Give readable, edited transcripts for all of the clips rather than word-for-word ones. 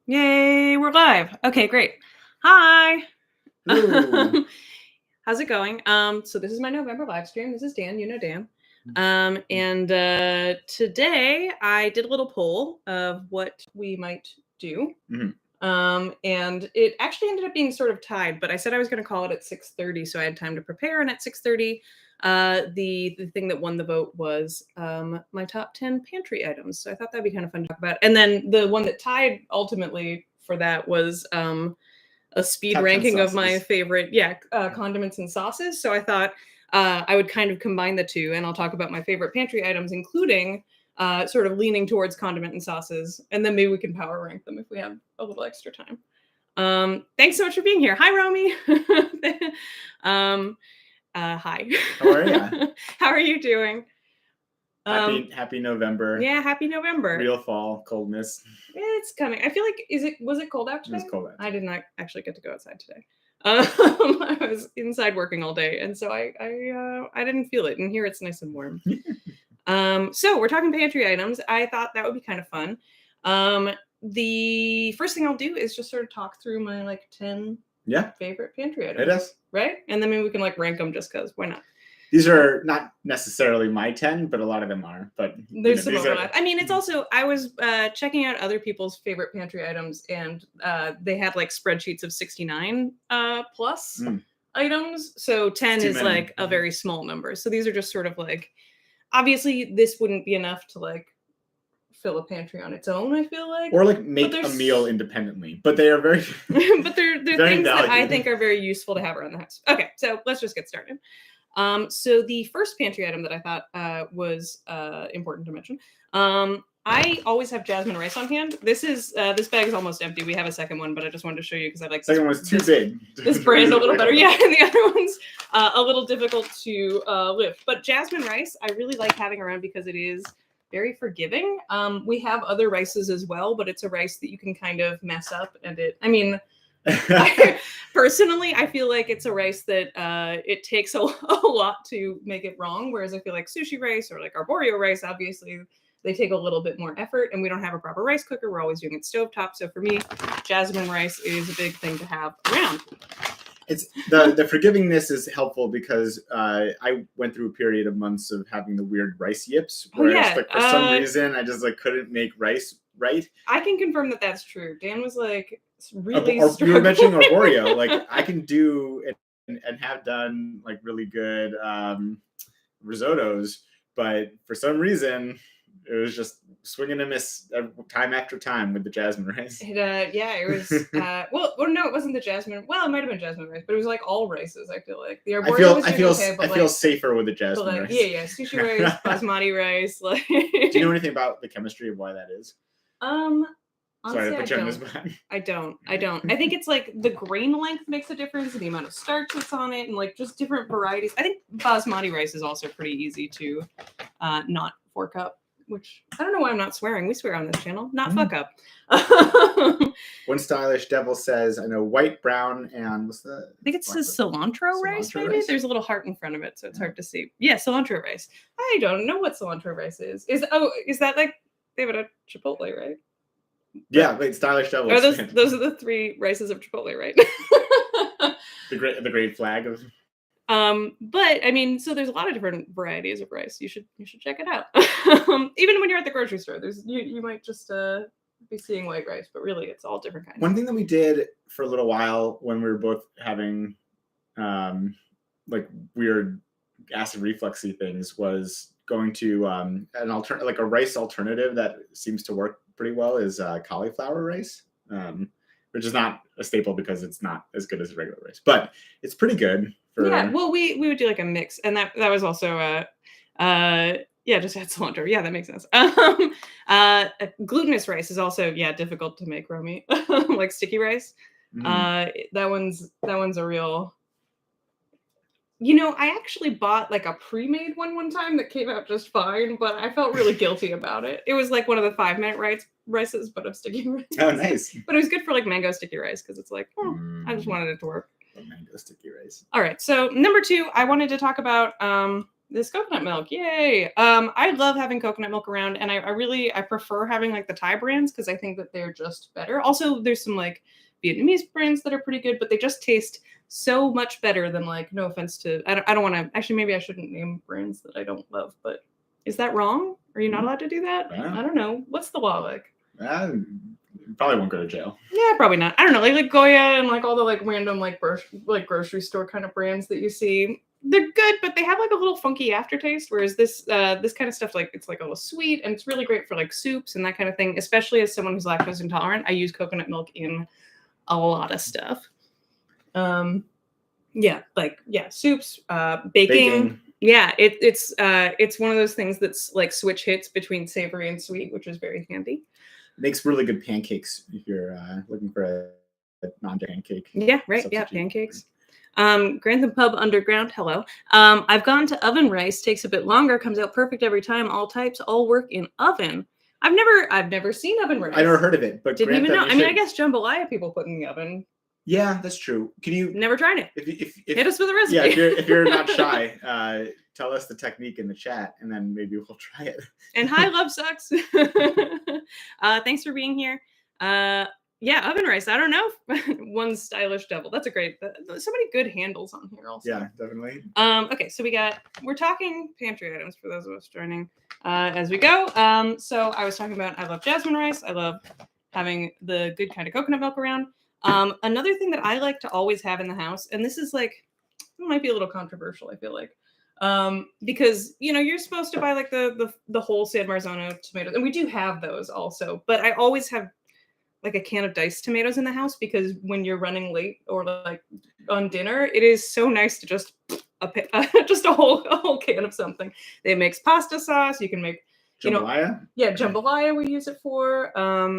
Yay, we're live. Okay, great. Hi. Hello. How's it going? So this is my November live stream. This is Dan, you know Dan. And today I did a little poll of what we might do. And it actually ended up being sort of tied, but I said I was going to call it at 6:30, so I had time to prepare. And at 6:30, the thing that won the vote was my top 10 pantry items. So I thought that'd be kind of fun to talk about. And then the one that tied ultimately for that was a speed ranking of my favorite, condiments and sauces. So I thought I would kind of combine the two, and I'll talk about my favorite pantry items, including sort of leaning towards condiment and sauces, and then maybe we can power rank them if we have a little extra time. Thanks so much for being here. Hi, Romy. Hi. How are you? How are you doing? Happy November. Yeah, happy November. Real fall coldness. It's coming. I feel like was it cold out today? It was cold out today. I did not actually get to go outside today. I was inside working all day, and so I didn't feel it. And here it's nice and warm. So we're talking pantry items. I thought that would be kind of fun. The first thing I'll do is just sort of talk through my 10 favorite pantry items. It is. Right? And then maybe we can rank them just because why not? These are not necessarily my 10, but a lot of them are. But there's some overlap. I mean, it's also, I was checking out other people's favorite pantry items, and they had spreadsheets of 69 plus items. So 10 is a very small number. So these are just sort of obviously this wouldn't be enough to fill a pantry on its own, I feel like. Or make a meal independently. But they are very but they're things that I think are very useful to have around the house. Okay, so let's just get started. So the first pantry item that I thought was important to mention, I always have jasmine rice on hand. This bag is almost empty. We have a second one, but I just wanted to show you because I like second one's too big. This brand a little better, yeah, and the other one's a little difficult to lift. But jasmine rice, I really like having around because it is very forgiving. We have other rices as well, but it's a rice that you can kind of mess up, and personally, I feel like it's a rice that it takes a lot to make it wrong, whereas I feel like sushi rice or arborio rice, obviously, they take a little bit more effort, and we don't have a proper rice cooker. We're always doing it stovetop. So for me, jasmine rice is a big thing to have around. It's the forgivingness is helpful because I went through a period of months of having the weird rice yips, where for some reason I just couldn't make rice right. I can confirm that that's true. Dan was really struggling. You were mentioning arborio. I can do and have done really good risottos, but for some reason it was just swing and a miss time after time with the jasmine rice. It was well, no, it wasn't the jasmine. Well, it might have been jasmine rice, but it was all rices. I feel like the arborio I feel safer with the jasmine rice. Yeah, sushi rice, basmati rice. Do you know anything about the chemistry of why that is? Honestly, sorry to put you on the spot. I don't. I think it's the grain length makes a difference, and the amount of starch that's on it, and just different varieties. I think basmati rice is also pretty easy to not fork up. Which I don't know why I'm not swearing. We swear on this channel. Not fuck up. One stylish devil says, I know white, brown, and what's the? I think it says cilantro rice, maybe? There's a little heart in front of it, so it's hard to see. Yeah, cilantro rice. I don't know what cilantro rice is. Is that they have it at Chipotle, right? Yeah, wait, stylish devil. Those are the three rices of Chipotle, right? the great flag of. But I mean, so there's a lot of different varieties of rice. You should check it out. Even when you're at the grocery store, you might just be seeing white rice, but really it's all different kinds. One thing that we did for a little while when we were both having weird acid refluxy things was going to an a rice alternative that seems to work pretty well is cauliflower rice. Which is not a staple because it's not as good as regular rice, but it's pretty good. Well, we would do a mix, and that was also just add cilantro. Yeah, that makes sense. Glutinous rice is also difficult to make, Romy. Sticky rice. That one's a real. I actually bought a pre-made one time that came out just fine, but I felt really guilty about it. It was one of the 5-minute rices, but of sticky rice. Oh, nice. But it was good for mango sticky rice because it's I just wanted it to work. Mango sticky rice. All right, so number 2, I wanted to talk about this coconut milk, yay! I love having coconut milk around, and I prefer having like the Thai brands because I think that they're just better. Also, there's some like Vietnamese brands that are pretty good, but they just taste so much better than like. No offense to, I don't want to. Actually, maybe I shouldn't name brands that I don't love, but is that wrong? Are you not allowed to do that? I don't know. What's the law like? Probably won't go to jail. Yeah, probably not. I don't know, like Goya and like all the like random like grocery store kind of brands that you see. They're good, but they have like a little funky aftertaste. Whereas this kind of stuff, like it's like a little sweet, and it's really great for like soups and that kind of thing. Especially as someone who's lactose intolerant, I use coconut milk in a lot of stuff. Soups, baking. Yeah, it's one of those things that's like switch hits between savory and sweet, which is very handy. Makes really good pancakes if you're looking for a non-pancake. Yeah, right. Substitute. Yeah, pancakes. Grantham Pub Underground. Hello. I've gone to oven rice. Takes a bit longer. Comes out perfect every time. All types. All work in oven. I've never seen oven rice. I never heard of it, but didn't even know. I mean, I guess jambalaya people put in the oven. Yeah, that's true. Can you never tried it? If hit us with a recipe. Yeah, if you're not shy, tell us the technique in the chat, and then maybe we'll try it. And hi, Love Sucks. Thanks for being here. Yeah, oven rice. I don't know. One stylish devil. That's a great. So many good handles on here. Also. Yeah, definitely. Okay, so we're talking pantry items for those of us joining as we go. So I was talking about I love jasmine rice. I love having the good kind of coconut milk around. Another thing that I like to always have in the house, and this is like, it might be a little controversial, I feel like, because you're supposed to buy like the whole San Marzano tomatoes, and we do have those also, but I always have like a can of diced tomatoes in the house because when you're running late or like on dinner, it is so nice to just a whole can of something. It makes pasta sauce. You can make jambalaya. Jambalaya we use it for,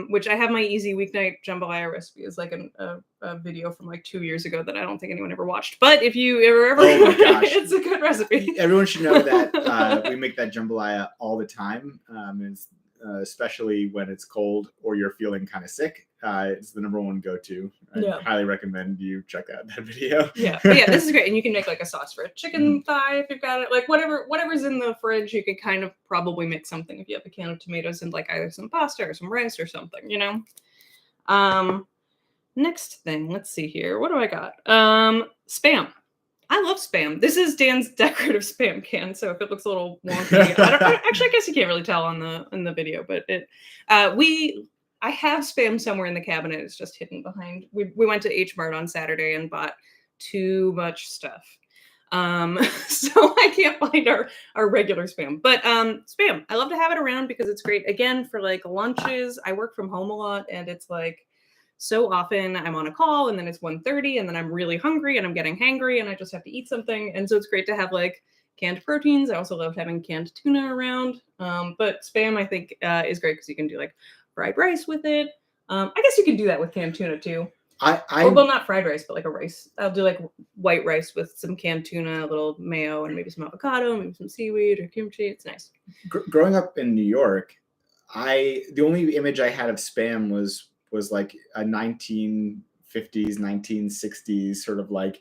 which I have my easy weeknight jambalaya recipe is like a video from like 2 years ago that I don't think anyone ever watched. But if you ever, oh my gosh, it's a good recipe. Everyone should know that we make that jambalaya all the time, especially when it's cold or you're feeling kind of sick. It's the number one go-to. I highly recommend you check out that video. Yeah, but yeah, this is great, and you can make like a sauce for a chicken thigh if you've got it. Like whatever's in the fridge, you could kind of probably make something if you have a can of tomatoes and like either some pasta or some rice or something. Next thing, let's see here. What do I got? Spam. I love Spam. This is Dan's decorative Spam can, so if it looks a little wonky, I guess you can't really tell on the video, but I have Spam somewhere in the cabinet. It's just hidden behind. We went to H Mart on Saturday and bought too much stuff, so I can't find our regular Spam. But Spam, I love to have it around because it's great. Again, for like lunches. I work from home a lot, and it's like, so often I'm on a call and then it's 1:30 and then I'm really hungry and I'm getting hangry and I just have to eat something. And so it's great to have like canned proteins. I also love having canned tuna around. But Spam, I think, is great because you can do like fried rice with it. I guess you can do that with canned tuna too. Well, not fried rice, but like a rice. I'll do like white rice with some canned tuna, a little mayo, and maybe some avocado, maybe some seaweed or kimchi. It's nice. Growing up in New York, the only image I had of Spam was like a 1950s, 1960s sort of like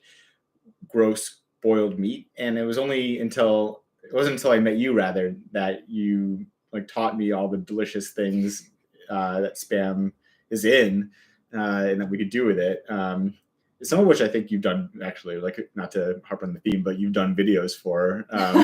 gross boiled meat. And it wasn't until I met you rather that you like taught me all the delicious things that Spam is in and that we could do with it. Some of which I think you've done actually, like not to harp on the theme, but you've done videos for. But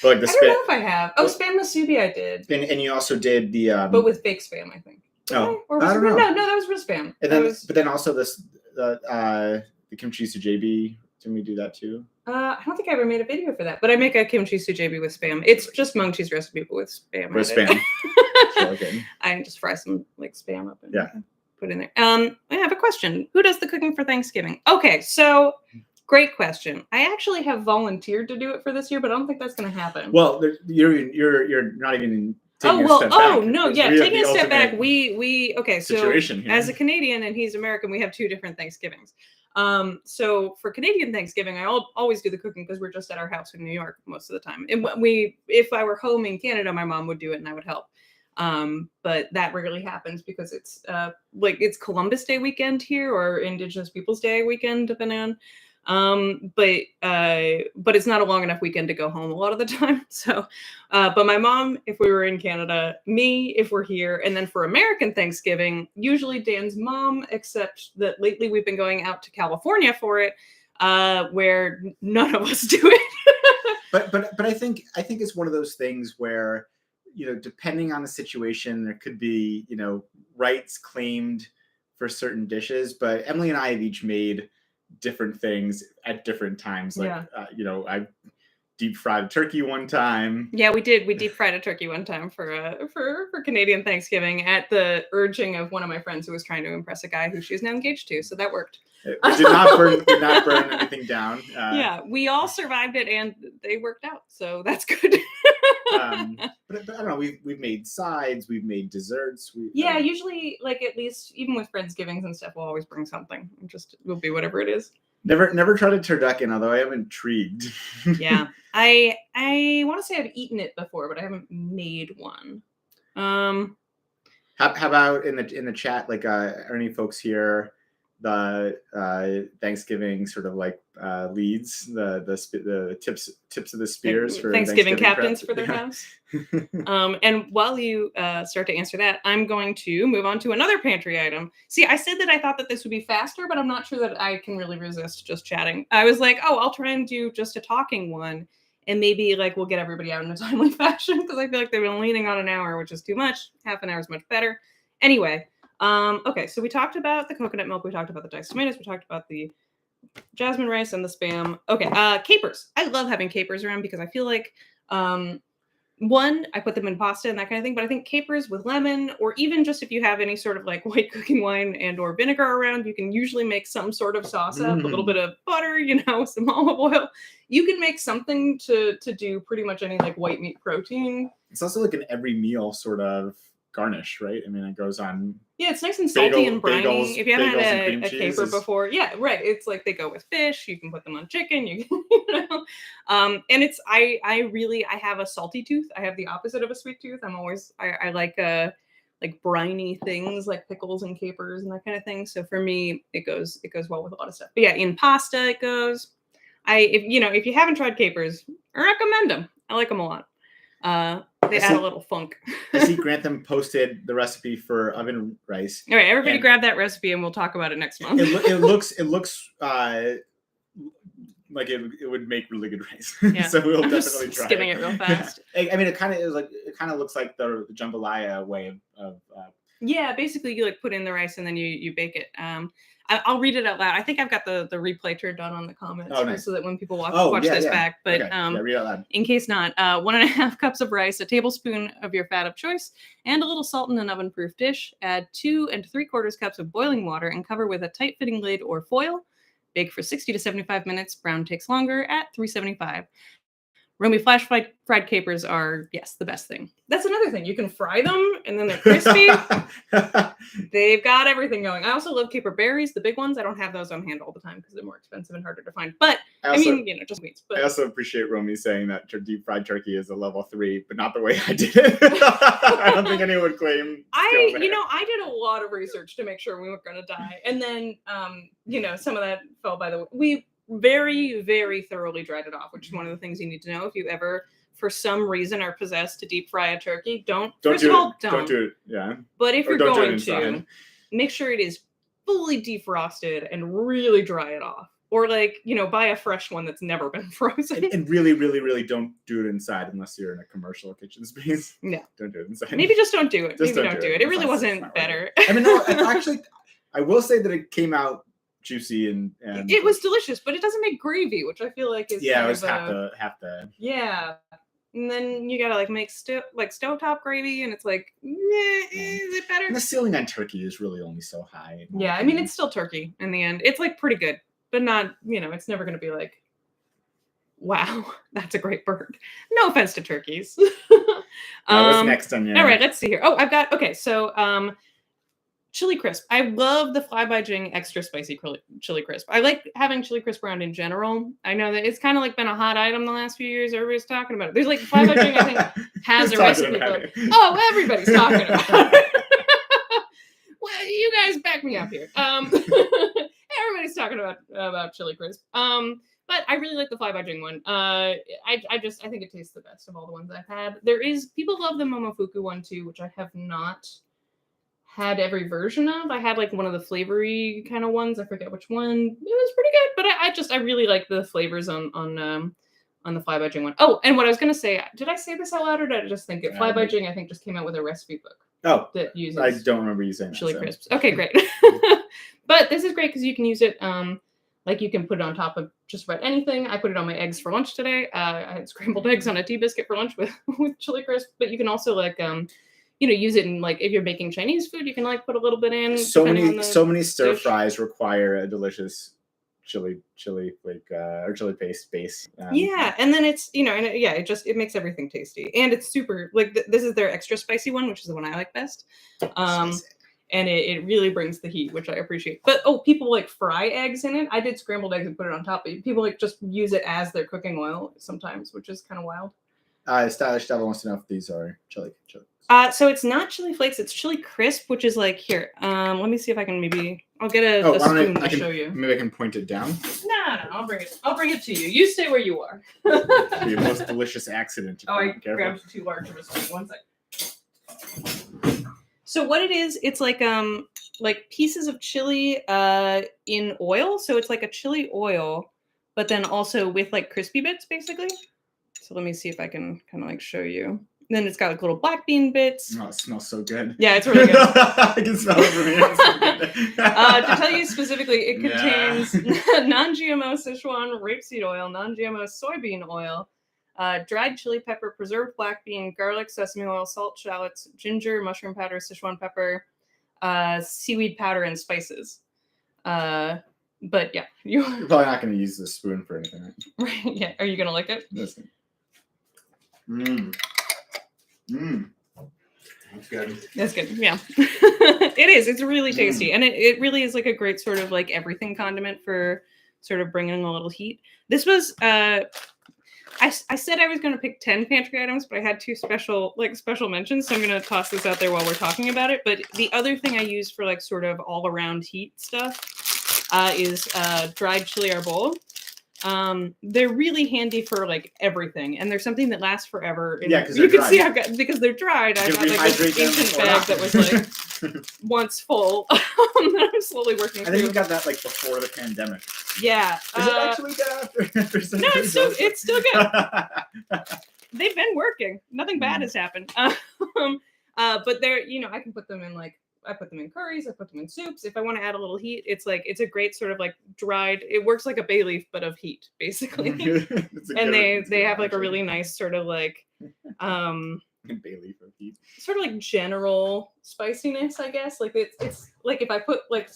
like the I don't know if I have. Oh, Spam Masubi I did. And you also did the but with fake Spam, I think. Oh, or was I don't know. No, that was real Spam. And then, but then also the kimchi sujebi. Didn't we do that too? I don't think I ever made a video for that, but I make a kimchi sujebi with Spam. It's just Mungchi's recipe, but with Spam. With Spam. It's really good. I just fry some like Spam up and put in there. I have a question. Who does the cooking for Thanksgiving? Okay, so great question. I actually have volunteered to do it for this year, but I don't think that's going to happen. Well, you're not even. Taking a step back. We okay. So as a Canadian and he's American, we have two different Thanksgivings. So for Canadian Thanksgiving, I always do the cooking because we're just at our house in New York most of the time. And if I were home in Canada, my mom would do it and I would help. But that rarely happens because it's Columbus Day weekend here or Indigenous Peoples Day weekend, depending But it's not a long enough weekend to go home a lot of the time. So, but my mom, if we were in Canada, me, if we're here, and then for American Thanksgiving, usually Dan's mom, except that lately we've been going out to California for it, where none of us do it. But I think it's one of those things where, depending on the situation, there could be, rights claimed for certain dishes. But Emily and I have each made different things at different times. Like, I deep fried a turkey one time. Yeah, we did. We deep fried a turkey one time for Canadian Thanksgiving at the urging of one of my friends who was trying to impress a guy who she was now engaged to. So that worked. It did not burn anything down. Yeah, we all survived it, and they worked out, so that's good. But I don't know. We've made sides, we've made desserts. Usually, like at least even with Friendsgivings and stuff, we'll always bring something. Will be whatever it is. Never tried a turducken, although I am intrigued. Yeah, I want to say I've eaten it before, but I haven't made one. How about in the chat? Like, are any folks here the Thanksgiving sort of like leads, the tips of the spears for Thanksgiving captains for their house? And while you start to answer that, I'm going to move on to another pantry item. See, I said that I thought that this would be faster, but I'm not sure that I can really resist just chatting. I was like, I'll try and do just a talking one, and maybe like we'll get everybody out in a timely fashion, because I feel like they've been leaning on an hour, which is too much. Half an hour is much better. Anyway. Okay, so we talked about the coconut milk, we talked about the diced tomatoes, we talked about the jasmine rice and the Spam. Okay, capers. I love having capers around because I feel like, one, I put them in pasta and that kind of thing, but I think capers with lemon, or even just if you have any sort of like white cooking wine and or vinegar around, you can usually make some sort of sauce up, a little bit of butter, some olive oil. You can make something to do pretty much any like white meat protein. It's also like an every meal sort of garnish, right? I mean, it goes on. Yeah, it's nice and salty and briny. If you haven't had a caper before, yeah, right. It's like they go with fish. You can put them on chicken. You can, and it's I have a salty tooth. I have the opposite of a sweet tooth. I like briny things like pickles and capers and that kind of thing. So for me, it goes well with a lot of stuff. But yeah, in pasta it goes. If you haven't tried capers, I recommend them. I like them a lot. They add a little funk. I see Grantham posted the recipe for oven rice. All right, everybody grab that recipe and we'll talk about it next month. It looks like it would make really good rice. Yeah. So we'll definitely try. Skimming it real fast. I mean, it kind of looks like the jambalaya way of. Yeah, basically you like put in the rice and then you bake it. I'll read it out loud. I think I've got the replay turned on the comments nice. So that when people watch this back. But okay. Read out loud. In case not, 1.5 cups of rice, a tablespoon of your fat of choice, and a little salt in an oven-proof dish. Add 2 3/4 cups of boiling water and cover with a tight-fitting lid or foil. Bake for 60 to 75 minutes. Brown takes longer at 375. Romy flash fried capers are, yes, the best thing. That's another thing. You can fry them and then they're crispy. They've got everything going. I also love caper berries, the big ones. I don't have those on hand all the time because they're more expensive and harder to find. But just meats. But I also appreciate Romy saying that deep fried turkey is a level 3, but not the way I did it. I don't think anyone would claim. I did a lot of research to make sure we weren't going to die. And then, some of that fell by the way. We very, very thoroughly dried it off, which is one of the things you need to know if you ever, for some reason, are possessed to deep fry a turkey. Don't do it. Yeah. But if you're going to, make sure it is fully defrosted and really dry it off. Or buy a fresh one that's never been frozen. And really, really, really don't do it inside unless you're in a commercial kitchen space. Yeah. Don't do it inside. Maybe just don't do it. Maybe don't do it. It really wasn't better. Right. I mean, no, actually, I will say that it came out juicy and it was delicious, but it doesn't make gravy, which I feel like is it was half the yeah. And then you gotta make stovetop gravy, and it's is it better? And the ceiling on turkey is really only so high. Yeah, I mean it's still turkey in the end. It's pretty good, but not it's never gonna be wow, that's a great bird. No offense to turkeys. What's next on your? All right, let's see here. Oh, I've got so chili crisp. I love the Fly by Jing extra spicy chili crisp. I like having chili crisp around in general. I know that it's kind of been a hot item the last few years. Everybody's talking about it. There's Fly by Jing, I think, has a recipe. Everybody's talking about it. Well, you guys back me up here. Everybody everybody's talking about chili crisp. But I really like the Fly by Jing one. I think it tastes the best of all the ones I've had. People love the Momofuku one too, which I have not had every version of. I had like one of the flavory kind of ones. I forget which one. It was pretty good, but I really like the flavors on the Fly by Jing one. Oh, and what I was gonna say, did I say this out loud or did I just think it? Fly by Jing, I think, just came out with a recipe book. Oh, that uses. I don't remember you saying chili that, crisps. Okay, great. But this is great because you can use it. Like you can put it on top of just about anything. I put it on my eggs for lunch today. I had scrambled eggs on a tea biscuit for lunch with chili crisp. But you can also like use it in like if you're making Chinese food, you can like put a little bit in. So many stir fries require a delicious chili flake or chili paste base. Yeah, and then it's it makes everything tasty, and it's super like this is their extra spicy one, which is the one I like best. And it really brings the heat, which I appreciate. But people like fry eggs in it. I did scrambled eggs and put it on top. But people like just use it as their cooking oil sometimes, which is kind of wild. Stylish Devil wants to know if these are chili. So it's not chili flakes. It's chili crisp, which is like here. Let me see if I can I'll get a spoon to show you. Maybe I can point it down. No, I'll bring it to you. You stay where you are. The most delicious accident. I grabbed too large of a spoon. 1 sec. So what it is, it's like pieces of chili in oil. So it's like a chili oil, but then also with like crispy bits, basically. So let me see if I can kind of like show you. And then it's got like little black bean bits. Oh, it smells so good. Yeah, it's really good. I can smell it from here. To tell you specifically, it contains non-GMO Sichuan rapeseed oil, non-GMO soybean oil, dried chili pepper, preserved black bean, garlic, sesame oil, salt, shallots, ginger, mushroom powder, Sichuan pepper, seaweed powder, and spices. But yeah, you're probably not going to use this spoon for anything, right? Yeah, are you going to like it? Listen. That's good. That's good. Yeah. It is. It's really tasty. And it really is like a great sort of like everything condiment for sort of bringing a little heat. This was, I said I was going to pick 10 pantry items, but I had two special mentions. So I'm going to toss this out there while we're talking about it. But the other thing I use for like sort of all around heat stuff is dried chili arbol. They're really handy for like everything, and they're something that lasts forever. And because you can see because they're dried. I got like an ancient bag that was like once full. That I'm slowly working through. I think we got that like before the pandemic. Yeah. Is it actually good after? No, it's still good. They've been working. Nothing bad has happened. But they're I can put them in like. I put them in curries. I put them in soups. If I want to add a little heat, it's a great sort of like dried. It works like a bay leaf, but of heat, basically. And they have like a really nice sort of like bay leaf of heat. Sort of like general spiciness, I guess. Like it's like if I put like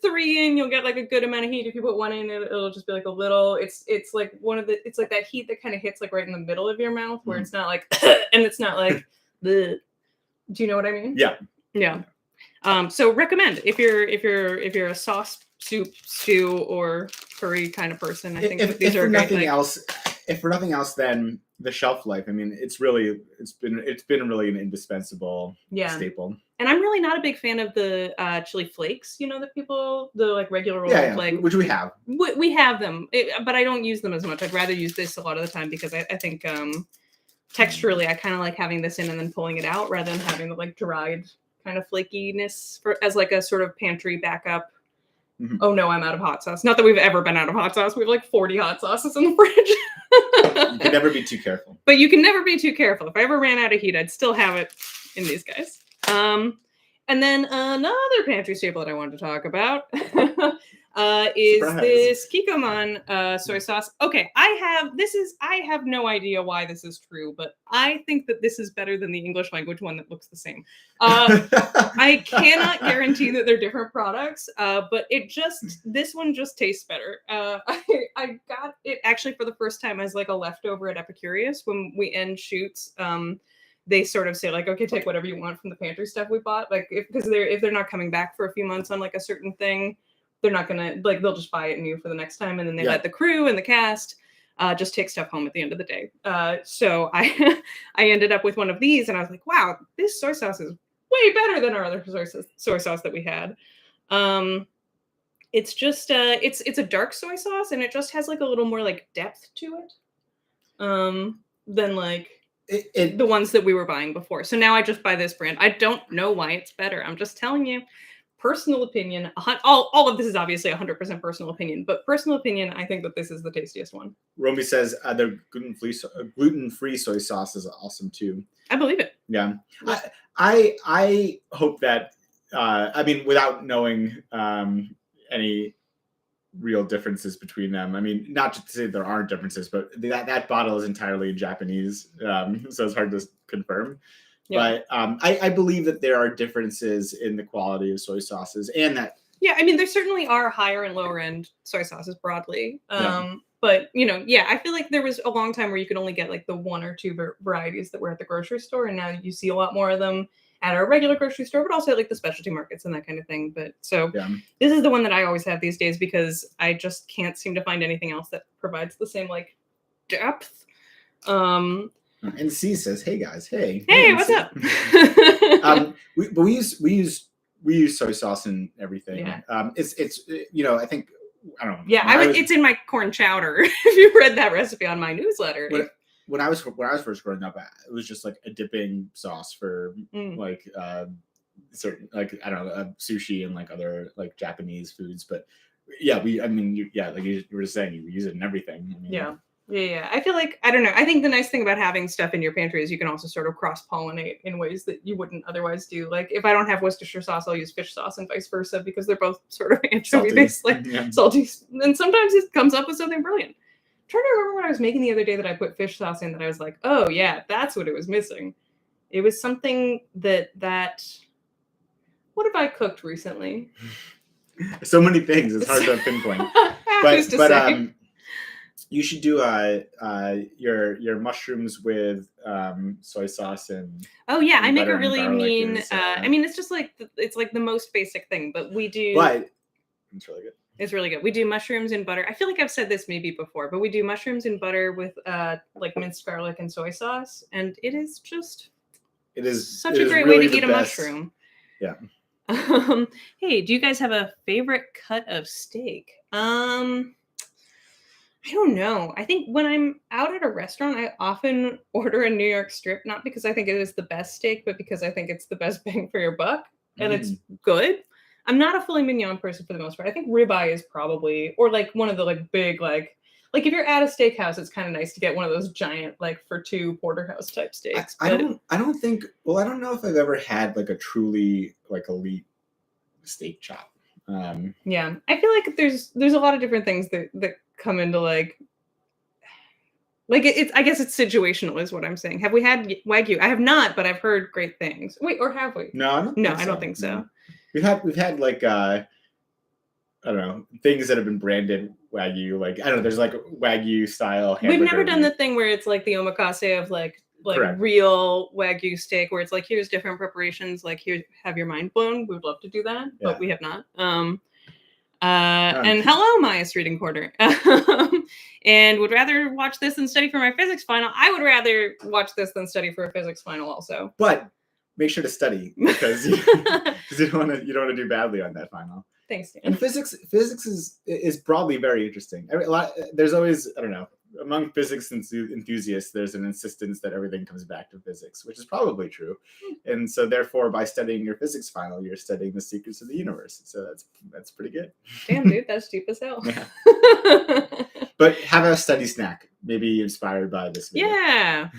3 in, you'll get like a good amount of heat. If you put 1 in, it'll just be like a little. It's like it's like that heat that kind of hits like right in the middle of your mouth, where it's not like and it's not like the. Do you know what I mean? Yeah. Yeah. So recommend if you're a sauce, soup, stew, or curry kind of person. I think these are great. If for nothing else, then the shelf life. I mean, it's been really an indispensable staple. And I'm really not a big fan of the chili flakes. The like regular old like which we have. We have them, but I don't use them as much. I'd rather use this a lot of the time because I think texturally I kind of like having this in and then pulling it out rather than having the like dried kind of flakiness as like a sort of pantry backup. Mm-hmm. Oh no, I'm out of hot sauce. Not that we've ever been out of hot sauce. We have like 40 hot sauces in the fridge. You can never be too careful. But you can never be too careful. If I ever ran out of heat, I'd still have it in these guys. And then another pantry staple that I wanted to talk about is this Kikkoman soy sauce. Okay, I have no idea why this is true, but I think that this is better than the English language one that looks the same. I cannot guarantee that they're different products, but this one just tastes better. I got it actually for the first time as like a leftover at Epicurious when we end shoots. They sort of say like, okay, take whatever you want from the pantry stuff we bought. Like if they're not coming back for a few months on like a certain thing, they're not gonna like they'll just buy it new for the next time, and then they let the crew and the cast just take stuff home at the end of the day. So I ended up with one of these, and I was like, wow, this soy sauce is way better than our other soy sauce that we had. It's just it's a dark soy sauce, and it just has like a little more like depth to it than like the ones that we were buying before. So now I just buy this brand. I don't know why it's better. I'm just telling you. Personal opinion, all of this is obviously 100% personal opinion, but personal opinion, I think that this is the tastiest one. Romy says the gluten-free soy sauce is awesome too. I believe it. Yeah. I hope that, I mean, without knowing any real differences between them. I mean, not to say there aren't differences, but that bottle is entirely in Japanese, so it's hard to confirm. Yeah. But I believe that there are differences in the quality of soy sauces, and that. Yeah, I mean, there certainly are higher and lower end soy sauces broadly. But, you know, yeah, I feel like there was a long time where you could only get like the one or two varieties that were at the grocery store. And now you see a lot more of them at our regular grocery store, but also at like the specialty markets and that kind of thing. But so this is the one that I always have these days because I just can't seem to find anything else that provides the same like depth. And C says, "Hey guys, hey, what's up?" we use soy sauce in everything. Yeah. It's you know, I think I don't know. Yeah, it's in my corn chowder. If you read that recipe on my newsletter. When I was first growing up, it was just like a dipping sauce for like certain, like I don't know, sushi and like other like Japanese foods. But yeah, like you were saying, you use it in everything. I mean, Yeah. I feel like, I don't know. I think the nice thing about having stuff in your pantry is you can also sort of cross-pollinate in ways that you wouldn't otherwise do. Like if I don't have Worcestershire sauce, I'll use fish sauce and vice versa because they're both sort of anchovy-based, like salty. And sometimes it comes up with something brilliant. I'm trying to remember what I was making the other day that I put fish sauce in that I was like, oh yeah, that's what it was missing. It was something that what have I cooked recently? So many things. It's hard to pinpoint. But you should do your mushrooms with soy sauce and I make a really mean. I mean, it's just like it's like the most basic thing, but we do. But it's really good. It's really good. We do mushrooms in butter. I feel like I've said this maybe before, but we do mushrooms in butter with like minced garlic and soy sauce, and it is such a great way to eat a mushroom. Yeah. Hey, do you guys have a favorite cut of steak? I don't know. I think when I'm out at a restaurant, I often order a New York strip, not because I think it is the best steak, but because I think it's the best bang for your buck and it's good. I'm not a filet mignon person for the most part. I think ribeye is probably, or like one of the like big, like if you're at a steakhouse, it's kind of nice to get one of those giant, like for two porterhouse type steaks. I don't know if I've ever had like a truly like elite steak chop. Yeah, I feel like there's a lot of different things that come into like it's I guess it's situational is what I'm saying. Have we had Wagyu? I have not, but I've heard great things. Wait, or have we? No, I don't think so. We've had like I don't know, things that have been branded Wagyu. Like I don't know, there's like Wagyu style hamburger. We've never done the thing where it's like the omakase of like Correct. Real Wagyu steak where it's like here's different preparations, like here have your mind blown. We would love to do that, but we have not. And hello, Maya's reading quarter. And would rather watch this than study for my physics final. I would rather watch this than study for a physics final also. But make sure to study because you don't want to do badly on that final. Thanks, Dan. And physics is broadly very interesting. There's always, I don't know, among physics enthusiasts, there's an insistence that everything comes back to physics, which is probably true. And so therefore, by studying your physics final, you're studying the secrets of the universe. So that's pretty good. Damn, dude, that's deep as hell. Yeah. But have a study snack, maybe inspired by this video. Yeah.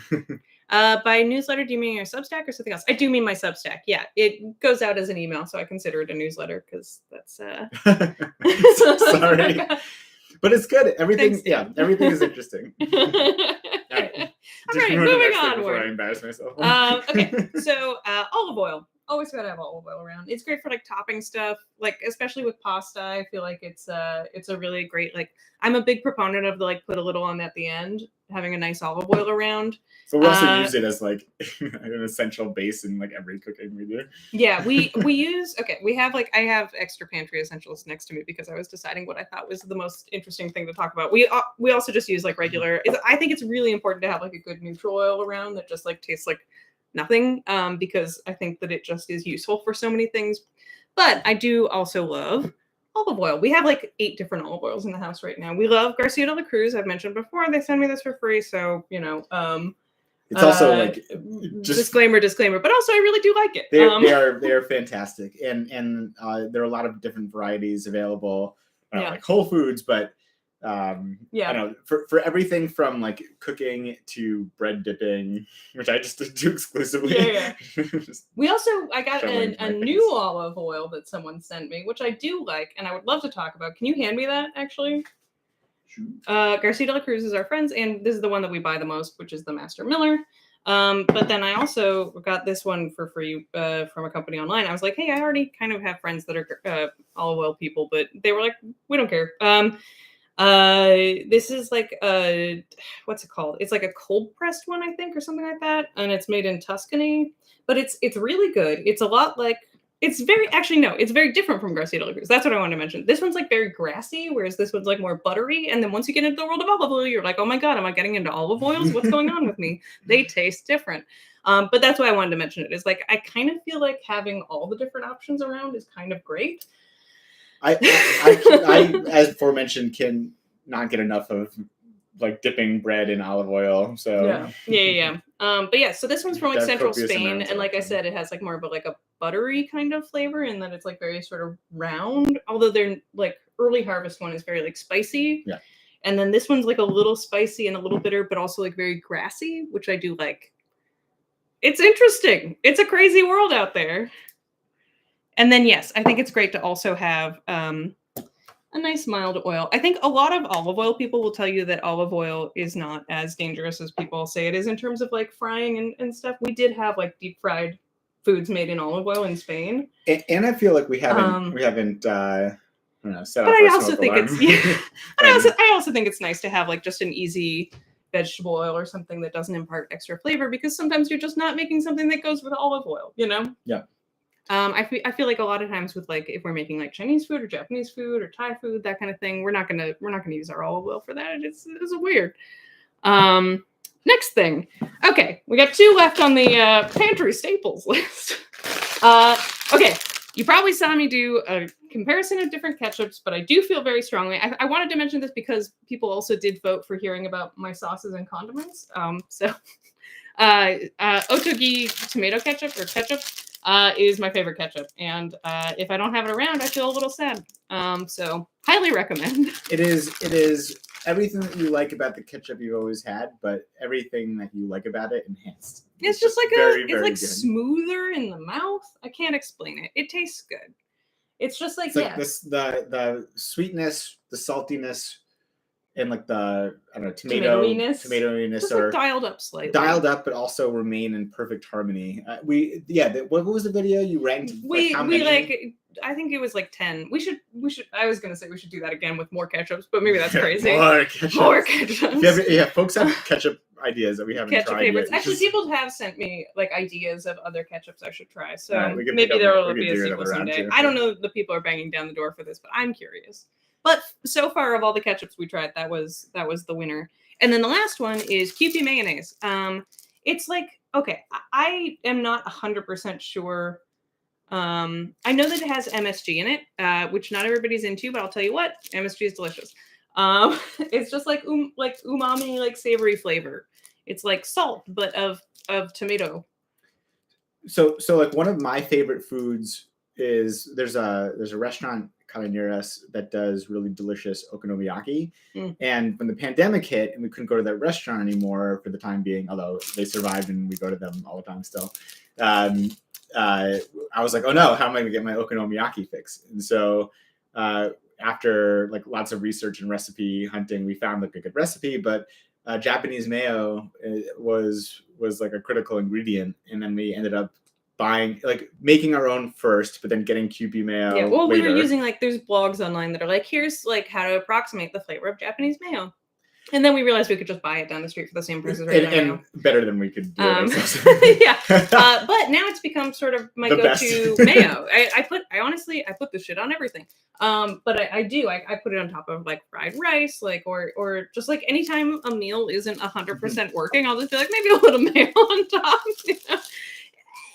By newsletter, do you mean your Substack or something else? I do mean my Substack. Yeah, it goes out as an email, so I consider it a newsletter because that's. Sorry, but it's good. Everything is interesting. All right, moving on. Before I embarrass myself. Okay, so olive oil. Always gotta have olive oil around. It's great for like topping stuff, like especially with pasta. I feel like it's a really great like. I'm a big proponent of the like put a little on at the end, having a nice olive oil around. So we also use it as like an essential base in like every cooking we do. Yeah, we use we have like I have extra pantry essentials next to me because I was deciding what I thought was the most interesting thing to talk about. We also just use like regular. I think it's really important to have like a good neutral oil around that just like tastes like nothing because I think that it just is useful for so many things. But I do also love olive oil. We have like 8 different olive oils in the house right now. We love Garcia de la Cruz. I've mentioned before. They send me this for free, so it's also like just disclaimer, but also I really do like it. They are fantastic, and there are a lot of different varieties available, like Whole Foods, but I don't know, for everything from like cooking to bread dipping, which I just do exclusively. I got a new olive oil that someone sent me, which I do like, and I would love to talk about. Can you hand me that actually? Garcia de la Cruz is our friends, and this is the one that we buy the most, which is the Master Miller. But then I also got this one for free from a company online. I was like, hey, I already kind of have friends that are olive oil people, but they were like, we don't care. This is like what's it called? It's like a cold pressed one, I think, or something like that, and it's made in Tuscany. But it's really good. It's a lot like. It's very different from Garcia de la Cruz. That's what I wanted to mention. This one's like very grassy, whereas this one's like more buttery. And then once you get into the world of olive oil, you're like, oh my God, am I getting into olive oils? What's going on with me? They taste different. But that's why I wanted to mention it. Is like, I kind of feel like having all the different options around is kind of great. I as aforementioned, can not get enough of like dipping bread in olive oil. So yeah. But yeah, so this one's from like central Spain, and like I said, it has like more of a buttery kind of flavor, and then it's like very sort of round. Although they're like early harvest one is very like spicy. Yeah. And then this one's like a little spicy and a little bitter, but also like very grassy, which I do like. It's interesting. It's a crazy world out there. And then yes, I think it's great to also have a nice mild oil. I think a lot of olive oil people will tell you that olive oil is not as dangerous as people say it is in terms of like frying and stuff. We did have like deep fried foods made in olive oil in Spain. And I feel like we haven't I don't know, set up but I also think it's I also think it's nice to have like just an easy vegetable oil or something that doesn't impart extra flavor, because sometimes you're just not making something that goes with olive oil, you know? Yeah. I feel like a lot of times with like if we're making like Chinese food or Japanese food or Thai food, that kind of thing, we're not gonna use our olive oil for that. It's weird. Next thing. Okay, we got 2 left on the pantry staples list. Okay, you probably saw me do a comparison of different ketchups, but I do feel very strongly. I wanted to mention this because people also did vote for hearing about my sauces and condiments. Otogi tomato ketchup or ketchup is my favorite ketchup, and if I don't have it around, I feel a little sad. So highly recommend. It is everything that you like about the ketchup you've always had, but everything that you like about it enhanced. It's just like it's like good. Smoother in the mouth. I can't explain it. It tastes good. It's just like, this the sweetness, the saltiness, and like the tomatoiness just or like dialed up slightly. Dialed up, but also remain in perfect harmony. What was the video you ranked? I think it was like 10. We should. I was gonna say we should do that again with more ketchups, but maybe that's crazy. More ketchups. Folks have ketchup ideas that we haven't tried favorites. yet. Actually, people have sent me like ideas of other ketchups I should try. So maybe there will be a sequel someday. I don't know if the people are banging down the door for this, but I'm curious. But so far of all the ketchups we tried, that was the winner. And then the last one is Kewpie mayonnaise. It's like, okay, I am not 100% sure. I know that it has MSG in it, which not everybody's into, but I'll tell you what, MSG is delicious. It's just like umami, like savory flavor. It's like salt, but of tomato. So like one of my favorite foods is there's a restaurant kind of near us that does really delicious okonomiyaki. And when the pandemic hit and we couldn't go to that restaurant anymore for the time being, although they survived and we go to them all the time still, I was like, oh no, how am I gonna get my okonomiyaki fix? And so after like lots of research and recipe hunting, we found like a good recipe, but Japanese mayo was like a critical ingredient, and then we ended up making our own first, but then getting Kewpie mayo. Yeah, well, later. We were using like there's blogs online that are like, here's like how to approximate the flavor of Japanese mayo, and then we realized we could just buy it down the street for the same price as regular mayo. Better than we could do it ourselves. Yeah, but now it's become sort of my go-to mayo. I honestly put this shit on everything. But I put it on top of like fried rice, like or just like anytime a meal isn't 100% working, I'll just be like maybe a little mayo on top. You know?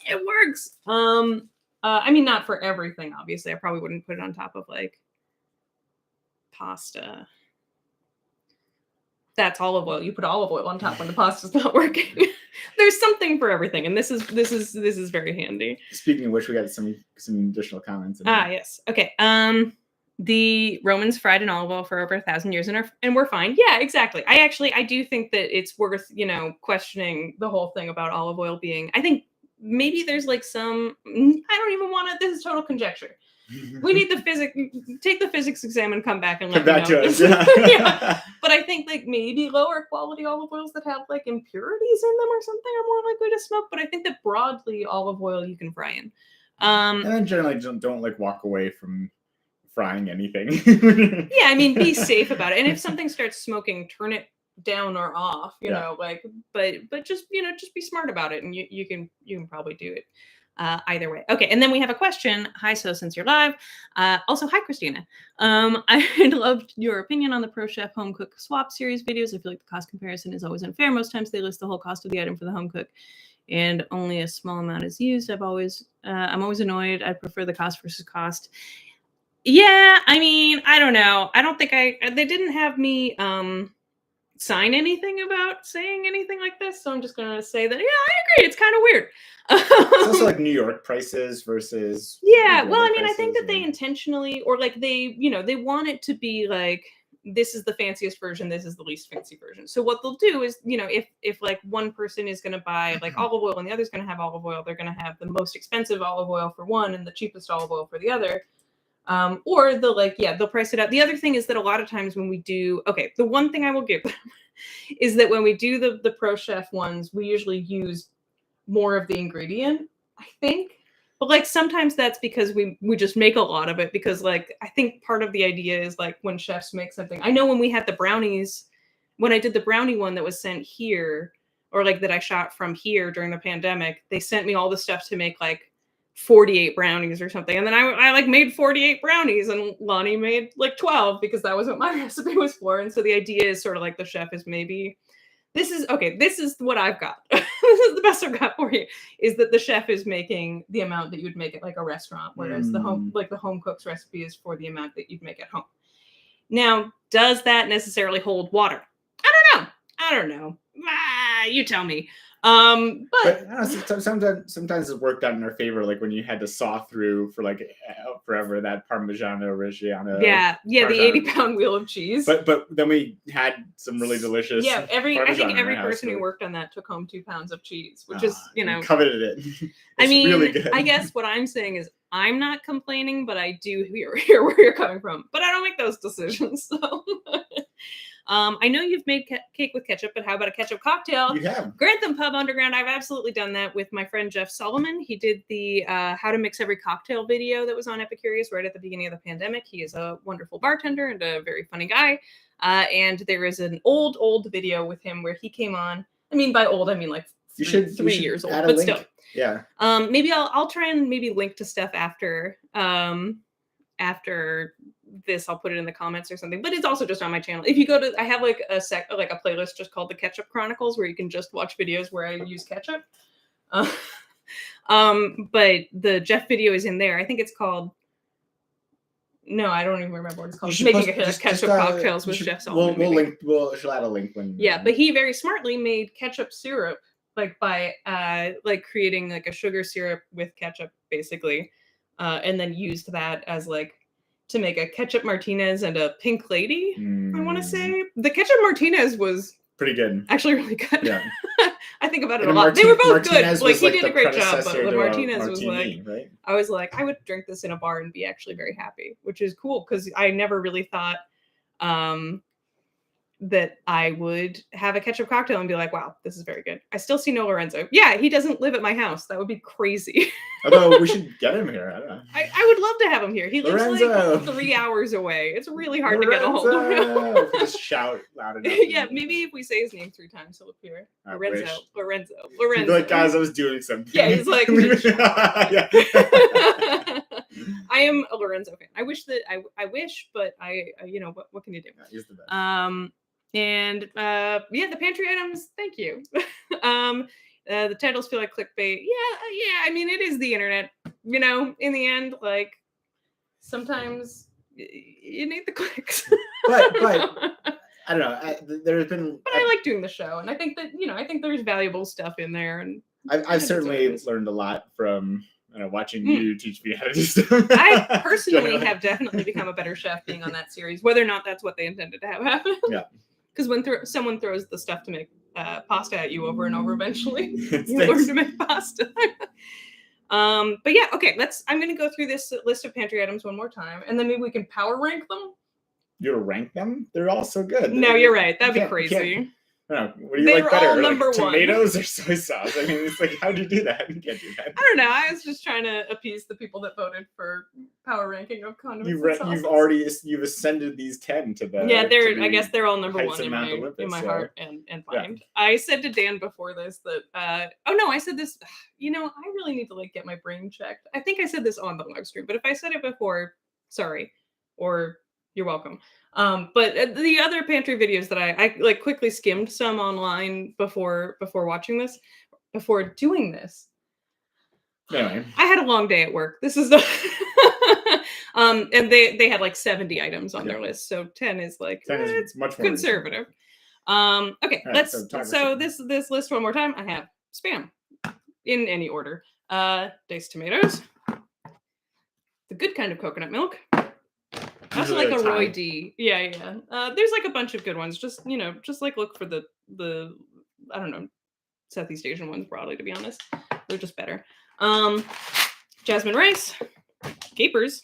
It works. I mean, not for everything, obviously. I probably wouldn't put it on top of like pasta. That's olive oil. You put olive oil on top when the pasta's not working. There's something for everything, and this is very handy. Speaking of which, we got some additional comments. Yes. Okay. The Romans fried in olive oil for over 1,000 years and we're fine. Yeah, exactly. I do think that it's worth, questioning the whole thing about olive oil being, I think maybe there's like some, I don't even want to, this is total conjecture. We need take the physics exam and come back and let me know. To us. Yeah. But I think like maybe lower quality olive oils that have like impurities in them or something are more likely to smoke. But I think that broadly olive oil you can fry in. And then generally don't like walk away from frying anything. Yeah, I mean, be safe about it. And if something starts smoking, turn it down or off, you know, like, but just, just be smart about it. And you can probably do it either way. Okay. And then we have a question. Hi, so since you're live, also, hi, Christina. I loved your opinion on the Pro Chef Home Cook Swap series videos. I feel like the cost comparison is always unfair. Most times they list the whole cost of the item for the home cook and only a small amount is used. I'm always annoyed. I prefer the cost versus cost. Yeah, I mean, I don't know. I don't think they didn't have me sign anything about saying anything like this. So I'm just going to say that, yeah, I agree. It's kind of weird. It's also like New York prices versus. Yeah, well, I mean, I think that they intentionally, or like they want it to be like, this is the fanciest version, this is the least fancy version. So what they'll do is, if like one person is going to buy like olive oil and the other's going to have olive oil, they're going to have the most expensive olive oil for one and the cheapest olive oil for the other. Or they'll price it out. The other thing is that a lot of times when we do, the one thing I will give them is that when we do the Pro Chef ones, we usually use more of the ingredient, I think. But like sometimes that's because we just make a lot of it because like I think part of the idea is like when chefs make something. I know when we had the brownies, when I did the brownie one that was sent here, or like that I shot from here during the pandemic, they sent me all the stuff to make like 48 brownies or something. And then I like made 48 brownies and Lonnie made like 12 because that was what my recipe was for. And so the idea is sort of like the chef is maybe, this is what I've got. This is the best I've got for you, is that the chef is making the amount that you would make at like a restaurant, whereas the home cook's recipe is for the amount that you'd make at home. Now, does that necessarily hold water? I don't know. You tell me. But I don't know, sometimes it worked out in our favor, like when you had to saw through for like forever that Parmigiano Reggiano. Yeah, the 80-pound wheel of cheese. But then we had some really delicious. Yeah, I think every person who worked on that took home 2 pounds of cheese, which is coveted it. I mean, really good. I guess what I'm saying is I'm not complaining, but I do hear where you're coming from. But I don't make those decisions, so. I know you've made cake with ketchup, but how about a ketchup cocktail? You have. Grantham Pub Underground. I've absolutely done that with my friend Jeff Solomon. He did the how to mix every cocktail video that was on Epicurious right at the beginning of the pandemic. He is a wonderful bartender and a very funny guy. And there is an old video with him where he came on. I mean, by old, I mean like 3 years old, but still. Yeah. Maybe I'll try and maybe link to stuff after this. I'll put it in the comments or something, but it's also just on my channel. If you go to, I have like a playlist just called the Ketchup Chronicles where you can just watch videos where I use ketchup. But the Jeff video is in there. I think it's called, no, I don't even remember what it's called. Making ketchup cocktails with Jeff Solomon. She'll add a link when. Yeah, but he very smartly made ketchup syrup like by like creating like a sugar syrup with ketchup basically, and then used that as like to make a ketchup Martinez and a pink lady. I want to say the ketchup Martinez was pretty good, actually really good. Yeah. I think about it a lot. They were both good. Like he did a great job, but the Martinez was like, right? I was like, I would drink this in a bar and be actually very happy, which is cool because I never really thought that I would have a ketchup cocktail and be like, wow, this is very good. I still see no Lorenzo. Yeah, he doesn't live at my house. That would be crazy. Although we should get him here. I don't know. I would love to have him here. He lives like 3 hours away. It's really hard to get a hold of him. Just shout loud enough. Yeah, maybe if we say his name 3 times, he'll appear. Lorenzo. He'd be like, guys, I was doing something. Yeah, he's like, yeah. I am a Lorenzo fan. I wish, but what can you do? Yeah, he's the best. And the pantry items, thank you. The titles feel like clickbait. Yeah, I mean, it is the internet, in the end, like sometimes you need the clicks. but I don't know. There's been. But I like doing the show, and I think that I think there's valuable stuff in there, and I've certainly learned a lot from watching you teach me how to do stuff. I personally have definitely become a better chef being on that series, whether or not that's what they intended to have happen. Yeah. Because when someone throws the stuff to make pasta at you over and over, eventually you learn to make pasta. But yeah, okay. I'm going to go through this list of pantry items one more time, and then maybe we can power rank them. You rank them? They're all so good. No, you're right. That'd be crazy. What do you like better? All number tomatoes or soy sauce? I mean, it's like, how do you do that? You can't do that. I don't know. I was just trying to appease the people that voted for power ranking of condiments. You've ascended these 10 to the. Yeah, I guess they're all number one in my heart and mind. Yeah. I said to Dan before this that I said this. I really need to get my brain checked. I think I said this on the live stream, but if I said it before, sorry, or you're welcome. But the other pantry videos that I quickly skimmed some online before doing this. Anyway. I had a long day at work. This is the and they had 70 items on their list, so 10 is 10 is much more conservative. Okay, right, so this list one more time. I have Spam in any order. Diced tomatoes, the good kind of coconut milk. I also like a Roy D. Yeah. There's a bunch of good ones. Just look for the I don't know, Southeast Asian ones broadly, to be honest. They're just better. Jasmine rice, capers,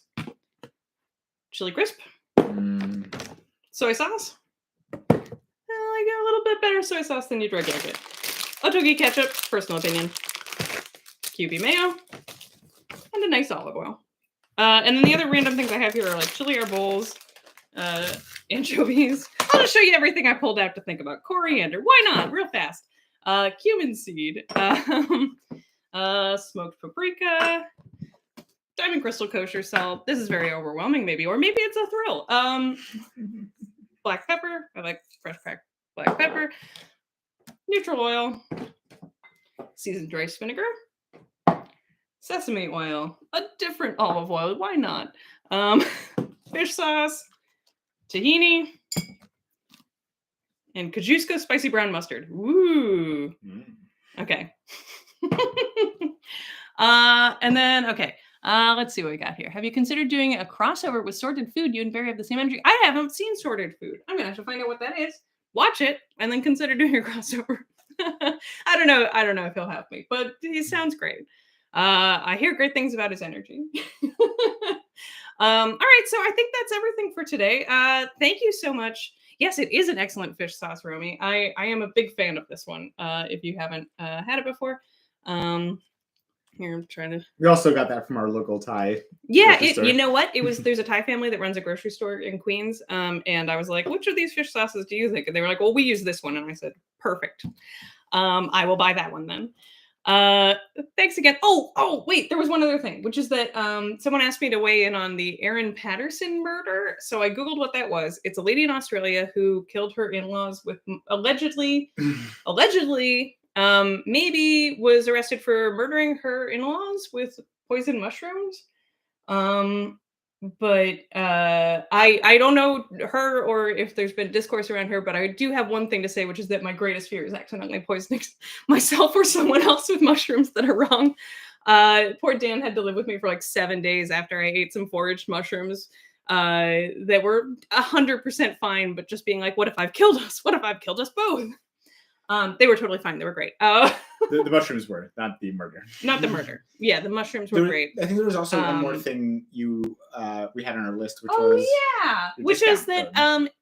chili crisp, soy sauce. I got a little bit better soy sauce than you'd regular get. Otogi ketchup, personal opinion. QB mayo, and a nice olive oil. And then the other random things I have here are chili arbola's, anchovies. I'll just show you everything I pulled out to think about. Coriander, why not? Real fast. Cumin seed, smoked paprika, diamond crystal kosher salt. This is very overwhelming, maybe, or maybe it's a thrill. Black pepper. I like fresh cracked black pepper. Neutral oil. Seasoned rice vinegar. Sesame oil, a different olive oil, why not? Fish sauce, tahini, and Kajusco spicy brown mustard. Woo! Okay. And then, let's see what we got here. Have you considered doing a crossover with sorted food? You and Barry have the same energy. I haven't seen sorted food. I'm gonna have to find out what that is. Watch it, and then consider doing a crossover. I don't know if he'll have me, but he sounds great. I hear great things about his energy. All right, so I think that's everything for today. Thank you so much. Yes, it is an excellent fish sauce, Romy. I am a big fan of this one. If you haven't had it before, here I'm trying to. We also got that from our local Thai. Yeah, you know what? There's a Thai family that runs a grocery store in Queens, and I was like, "Which of these fish sauces do you think?" And they were like, "Well, we use this one," and I said, "Perfect. I will buy that one then." Thanks again. Oh, wait, there was one other thing, which is that someone asked me to weigh in on the Erin Patterson murder. So I Googled what that was. It's a lady in Australia who killed her in-laws with allegedly, maybe was arrested for murdering her in-laws with poisoned mushrooms. But I don't know her or if there's been discourse around her, but I do have one thing to say, which is that my greatest fear is accidentally poisoning myself or someone else with mushrooms that are wrong. Poor Dan had to live with me for 7 days after I ate some foraged mushrooms that were 100% fine, but just being like, what if I've killed us? What if I've killed us both? They were totally fine. They were great. The mushrooms were, not the murder. Not the murder. Yeah, the mushrooms were great. I think there was also one more thing we had on our list, which was which is that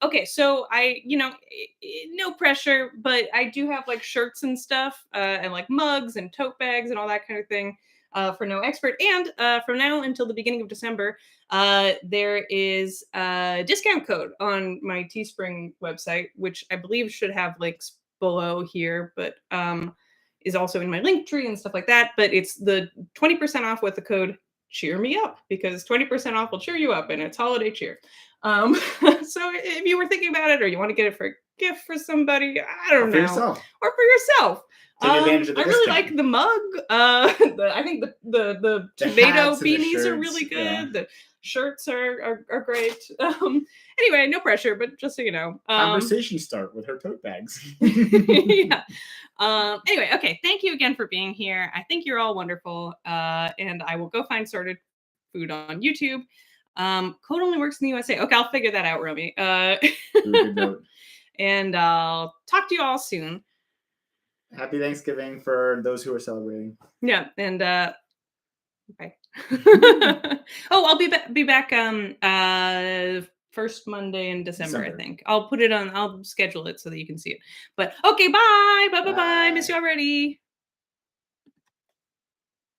okay, so I no pressure, but I do have shirts and stuff and mugs and tote bags and all that kind of thing for no expert. And from now until the beginning of December, there is a discount code on my Teespring website, which I believe should have links below here, but is also in my link tree and stuff like that. But it's the 20% off with the code cheer me up, because 20% off will cheer you up, and it's holiday cheer. So if you were thinking about it, or you want to get it for gift for somebody. I don't Or for know. yourself. Or for yourself. Take advantage of the I really discount. like the mug. I think the tomato hats and the beanies are shirts, really good. yeah. The shirts are great. Anyway, no pressure, but just so you know. Conversation start with her tote bags. Yeah. Anyway, okay. Thank you again for being here. I think you're all wonderful. And I will go find sorted food on YouTube. Code only works in the USA. Okay, I'll figure that out, Romy. Good note. And I'll talk to you all soon. Happy Thanksgiving for those who are celebrating. Yeah, and okay. Oh, I'll be back first Monday in December, I think. I'll put it on, I'll schedule it so that you can see it. But okay, bye. Bye. Miss you already.